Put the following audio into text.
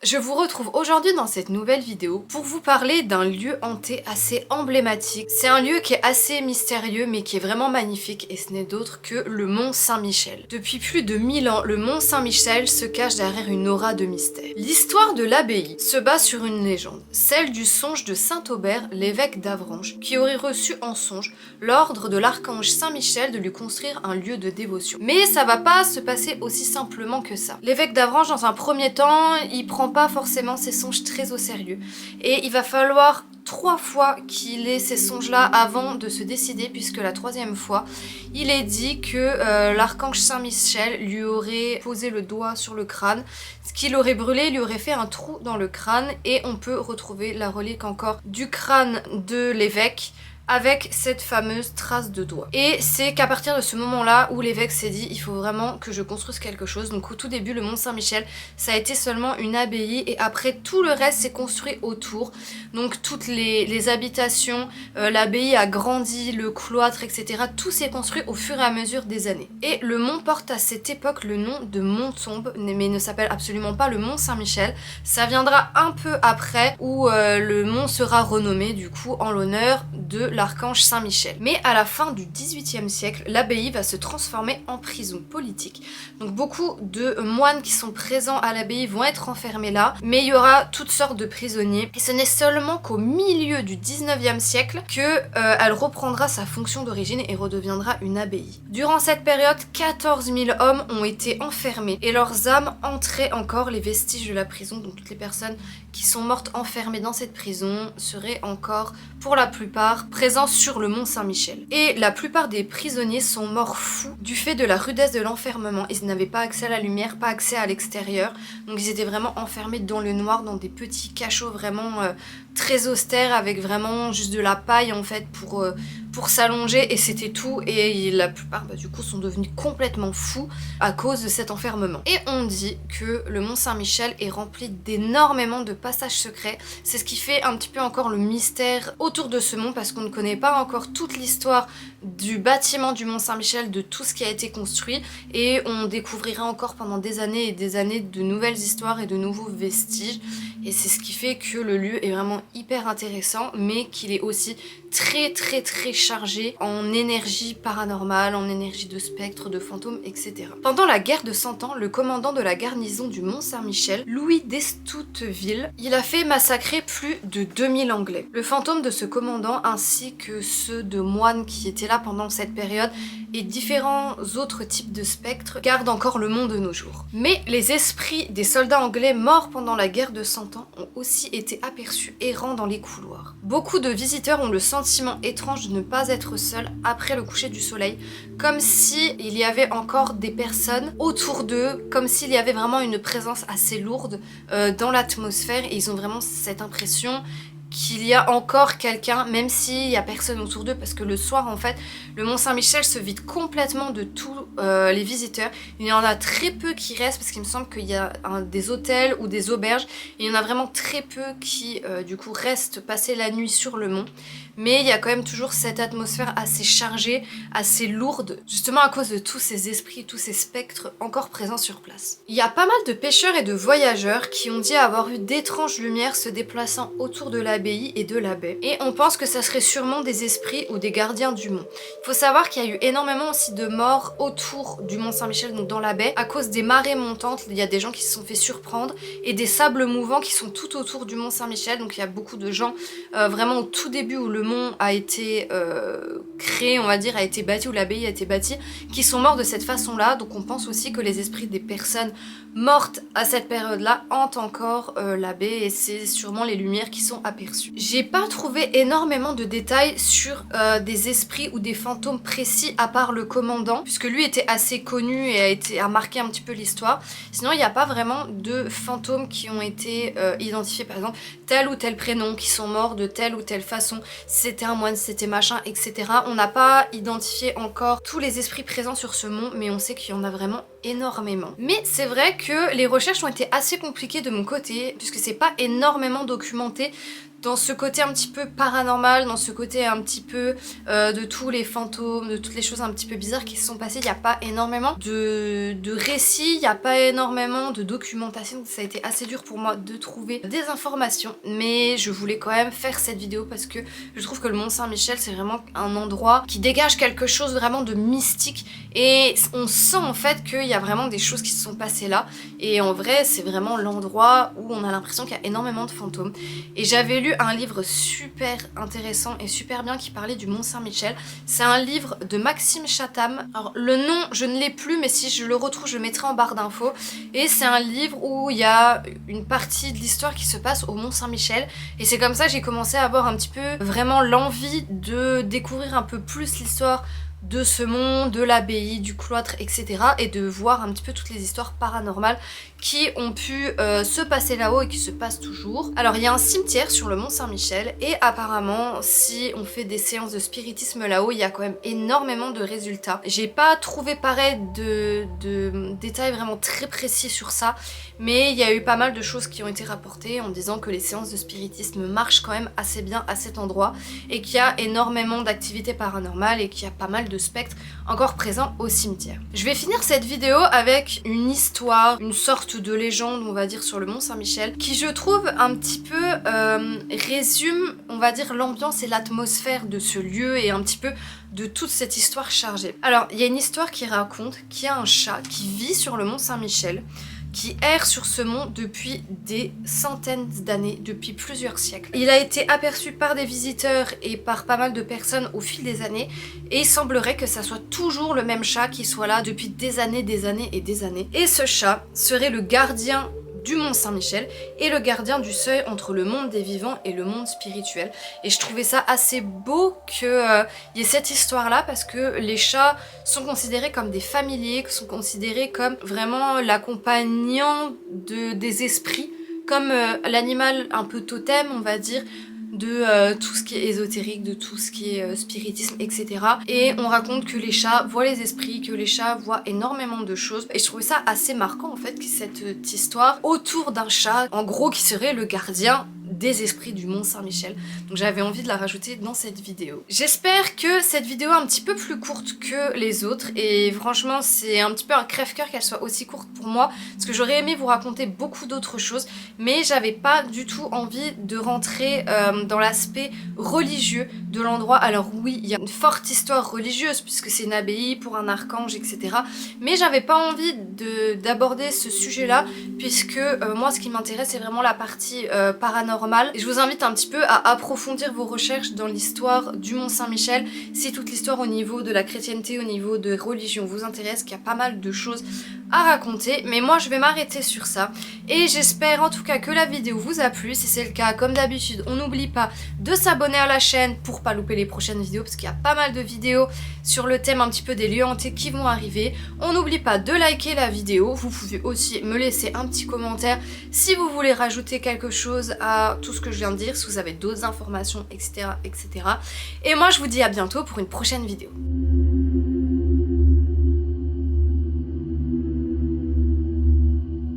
Je vous retrouve aujourd'hui dans cette nouvelle vidéo pour vous parler d'un lieu hanté assez emblématique. C'est un lieu qui est assez mystérieux mais qui est vraiment magnifique et ce n'est d'autre que le Mont Saint-Michel. Depuis plus de 1000 ans, le Mont Saint-Michel se cache derrière une aura de mystère. L'histoire de l'abbaye se base sur une légende, celle du songe de Saint-Aubert, l'évêque d'Avranches, qui aurait reçu en songe l'ordre de l'archange Saint-Michel de lui construire un lieu de dévotion. Mais ça va pas se passer aussi simplement que ça. L'évêque d'Avranches, dans un premier temps, il prend pas forcément ses songes très au sérieux. Et il va falloir 3 fois qu'il ait ces songes-là avant de se décider, puisque la 3e fois, il est dit que l'archange Saint-Michel lui aurait posé le doigt sur le crâne, ce qui l'aurait brûlé, lui aurait fait un trou dans le crâne, et on peut retrouver la relique encore du crâne de l'évêque, avec cette fameuse trace de doigt. Et c'est qu'à partir de ce moment-là où l'évêque s'est dit il faut vraiment que je construise quelque chose. Donc au tout début, le Mont Saint-Michel, ça a été seulement une abbaye et après tout le reste s'est construit autour. Donc toutes les habitations, l'abbaye a grandi, le cloître, etc. Tout s'est construit au fur et à mesure des années. Et le mont porte à cette époque le nom de Mont Tombe, mais ne s'appelle absolument pas le Mont Saint-Michel. Ça viendra un peu après où le mont sera renommé du coup en l'honneur de l'archange Saint-Michel. Mais à la fin du XVIIIe siècle, l'abbaye va se transformer en prison politique. Donc beaucoup de moines qui sont présents à l'abbaye vont être enfermés là, mais il y aura toutes sortes de prisonniers. Et ce n'est seulement qu'au milieu du XIXe siècle que elle reprendra sa fonction d'origine et redeviendra une abbaye. Durant cette période, 14 000 hommes ont été enfermés et leurs âmes entraient encore les vestiges de la prison. Donc toutes les personnes qui sont mortes enfermées dans cette prison seraient encore, pour la plupart, présents sur le Mont Saint-Michel. Et la plupart des prisonniers sont morts fous du fait de la rudesse de l'enfermement. Ils n'avaient pas accès à la lumière, pas accès à l'extérieur. Donc ils étaient vraiment enfermés dans le noir, dans des petits cachots vraiment très austères, avec vraiment juste de la paille en fait pour s'allonger, et c'était tout. Et la plupart du coup sont devenus complètement fous à cause de cet enfermement. Et on dit que le Mont Saint-Michel est rempli d'énormément de passages secrets. C'est ce qui fait un petit peu encore le mystère autour de ce mont, parce qu'on ne connaît pas encore toute l'histoire du bâtiment du Mont Saint-Michel, de tout ce qui a été construit, et on découvrira encore pendant des années et des années de nouvelles histoires et de nouveaux vestiges. Et c'est ce qui fait que le lieu est vraiment hyper intéressant, mais qu'il est aussi très chargé en énergie paranormale, en énergie de spectres, de fantômes, etc. Pendant la guerre de 100 ans, le commandant de la garnison du Mont Saint-Michel, Louis d'Estouteville, il a fait massacrer plus de 2000 Anglais. Le fantôme de ce commandant, ainsi que ceux de moines qui étaient là pendant cette période, et différents autres types de spectres, gardent encore le mont de nos jours. Mais les esprits des soldats anglais morts pendant la guerre de 100 ans ont aussi été aperçus errant dans les couloirs. Beaucoup de visiteurs ont le sentiment étrange de ne pas être seuls après le coucher du soleil, comme si il y avait encore des personnes autour d'eux, comme s'il y avait vraiment une présence assez lourde dans l'atmosphère, et ils ont vraiment cette impression qu'il y a encore quelqu'un, même s'il y a personne autour d'eux, parce que le soir en fait le Mont Saint-Michel se vide complètement de tous les visiteurs. Il y en a très peu qui restent, parce qu'il me semble qu'il y a des hôtels ou des auberges, et il y en a vraiment très peu qui du coup restent passer la nuit sur le mont. Mais il y a quand même toujours cette atmosphère assez chargée, assez lourde, justement à cause de tous ces esprits, tous ces spectres encore présents sur place. Il y a pas mal de pêcheurs et de voyageurs qui ont dit avoir vu d'étranges lumières se déplaçant autour de l'abbaye et de la baie. Et on pense que ça serait sûrement des esprits ou des gardiens du mont. Il faut savoir qu'il y a eu énormément aussi de morts autour du Mont Saint-Michel, donc dans la baie, à cause des marées montantes. Il y a des gens qui se sont fait surprendre, et des sables mouvants qui sont tout autour du Mont Saint-Michel. Donc il y a beaucoup de gens vraiment au tout début où le mont a été créé, on va dire, a été bâti, où l'abbaye a été bâtie, qui sont morts de cette façon-là. Donc on pense aussi que les esprits des personnes mortes à cette période-là hantent encore la baie, et c'est sûrement les lumières qui sont aperçues. J'ai pas trouvé énormément de détails sur des esprits ou des fantômes précis, à part le commandant, puisque lui était assez connu et a marqué un petit peu l'histoire. Sinon il n'y a pas vraiment de fantômes qui ont été identifiés, par exemple tel ou tel prénom, qui sont morts de telle ou telle façon, c'était un moine, c'était machin, etc. On n'a pas identifié encore tous les esprits présents sur ce mont, mais on sait qu'il y en a vraiment énormément. Mais c'est vrai que les recherches ont été assez compliquées de mon côté, puisque c'est pas énormément documenté dans ce côté un petit peu paranormal, dans ce côté un petit peu de tous les fantômes, de toutes les choses un petit peu bizarres qui se sont passées. Il n'y a pas énormément de récits, il n'y a pas énormément de documentation, donc ça a été assez dur pour moi de trouver des informations, mais je voulais quand même faire cette vidéo parce que je trouve que le Mont Saint-Michel c'est vraiment un endroit qui dégage quelque chose vraiment de mystique et on sent en fait qu'il y a vraiment des choses qui se sont passées là et en vrai c'est vraiment l'endroit où on a l'impression qu'il y a énormément de fantômes. Et j'avais lu un livre super intéressant et super bien qui parlait du Mont Saint-Michel. C'est un livre de Maxime Chatham. Alors le nom je ne l'ai plus, mais si je le retrouve je le mettrai en barre d'infos. Et c'est un livre où il y a une partie de l'histoire qui se passe au Mont Saint-Michel. Et c'est comme ça que j'ai commencé à avoir un petit peu vraiment l'envie de découvrir un peu plus l'histoire de ce mont, de l'abbaye, du cloître, etc. et de voir un petit peu toutes les histoires paranormales qui ont pu se passer là-haut et qui se passent toujours. Alors il y a un cimetière sur le Mont Saint-Michel et apparemment si on fait des séances de spiritisme là-haut, il y a quand même énormément de résultats. J'ai pas trouvé pareil de détails vraiment très précis sur ça, mais il y a eu pas mal de choses qui ont été rapportées en disant que les séances de spiritisme marchent quand même assez bien à cet endroit et qu'il y a énormément d'activités paranormales et qu'il y a pas mal de spectres encore présents au cimetière. Je vais finir cette vidéo avec une histoire, une sorte de légende on va dire sur le Mont Saint-Michel qui je trouve un petit peu résume on va dire l'ambiance et l'atmosphère de ce lieu et un petit peu de toute cette histoire chargée. Alors il y a une histoire qui raconte qu'il y a un chat qui vit sur le Mont Saint-Michel qui erre sur ce mont depuis des centaines d'années, depuis plusieurs siècles. Il a été aperçu par des visiteurs et par pas mal de personnes au fil des années et il semblerait que ça soit toujours le même chat qui soit là depuis des années et des années. Et ce chat serait le gardien du Mont Saint-Michel et le gardien du seuil entre le monde des vivants et le monde spirituel. Et je trouvais ça assez beau qu'il y ait cette histoire là parce que les chats sont considérés comme des familiers, sont considérés comme vraiment l'accompagnant des esprits, comme l'animal un peu totem on va dire, de tout ce qui est ésotérique, de tout ce qui est spiritisme, etc. Et on raconte que les chats voient les esprits, que les chats voient énormément de choses. Et je trouvais ça assez marquant en fait, cette histoire autour d'un chat, en gros qui serait le gardien des esprits du Mont Saint-Michel. Donc j'avais envie de la rajouter dans cette vidéo. J'espère que cette vidéo est un petit peu plus courte que les autres et franchement c'est un petit peu un crève-cœur qu'elle soit aussi courte pour moi parce que j'aurais aimé vous raconter beaucoup d'autres choses mais j'avais pas du tout envie de rentrer dans l'aspect religieux de l'endroit. Alors oui, il y a une forte histoire religieuse puisque c'est une abbaye pour un archange, etc. Mais j'avais pas envie d'aborder ce sujet-là puisque moi ce qui m'intéresse c'est vraiment la partie paranormale. Et je vous invite un petit peu à approfondir vos recherches dans l'histoire du Mont Saint-Michel si toute l'histoire au niveau de la chrétienté, au niveau de religion vous intéresse, qu'il y a pas mal de choses à raconter. Mais moi je vais m'arrêter sur ça et j'espère en tout cas que la vidéo vous a plu. Si c'est le cas, comme d'habitude, on n'oublie pas de s'abonner à la chaîne pour pas louper les prochaines vidéos parce qu'il y a pas mal de vidéos sur le thème un petit peu des lieux hantés qui vont arriver. On n'oublie pas de liker la vidéo, vous pouvez aussi me laisser un petit commentaire si vous voulez rajouter quelque chose à tout ce que je viens de dire, si vous avez d'autres informations, etc., etc. Et moi je vous dis à bientôt pour une prochaine vidéo.